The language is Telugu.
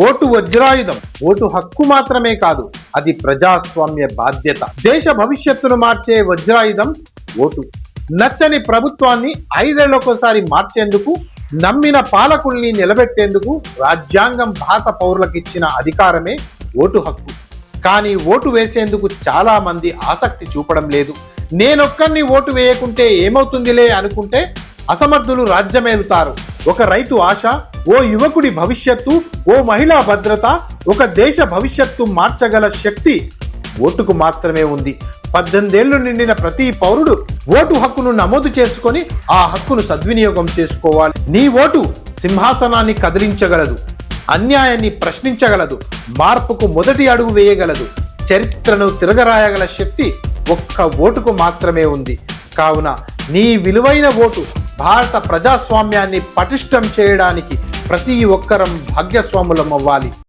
ఓటు వజ్రాయుధం. ఓటు హక్కు మాత్రమే కాదు, అది ప్రజాస్వామ్య బాధ్యత. దేశ భవిష్యత్తును మార్చే వజ్రాయుధం ఓటు. నచ్చని ప్రభుత్వాన్ని 5 ఏళ్లకోసారి మార్చేందుకు, నమ్మిన పాలకుల్ని నిలబెట్టేందుకు రాజ్యాంగం భారత పౌరులకు ఇచ్చిన అధికారమే ఓటు హక్కు. కానీ ఓటు వేసేందుకు చాలా మంది ఆసక్తి చూపడం లేదు. నేనొక్కరిని ఓటు వేయకుంటే ఏమవుతుందిలే అనుకుంటే అసమర్థులు రాజ్యమేలుతారు. ఒక రైతు ఆశ, ఓ యువకుడి భవిష్యత్తు, ఓ మహిళా భద్రత, ఒక దేశ భవిష్యత్తు మార్చగల శక్తి ఓటుకు మాత్రమే ఉంది. 18 ఏళ్లు నిండిన ప్రతి పౌరుడు ఓటు హక్కును నమోదు చేసుకొని ఆ హక్కును సద్వినియోగం చేసుకోవాలి. నీ ఓటు సింహాసనాన్ని కదిలించగలదు, అన్యాయాన్ని ప్రశ్నించగలదు, మార్పుకు మొదటి అడుగు వేయగలదు. చరిత్రను తిరగరాయగల శక్తి ఒక్క ఓటుకు మాత్రమే ఉంది. కావున నీ విలువైన ఓటు భారత ప్రజాస్వామ్యాన్ని పటిష్టం చేయడానికి ప్రతి ఒక్కరం భాగ్యస్వాములం అవ్వాలి.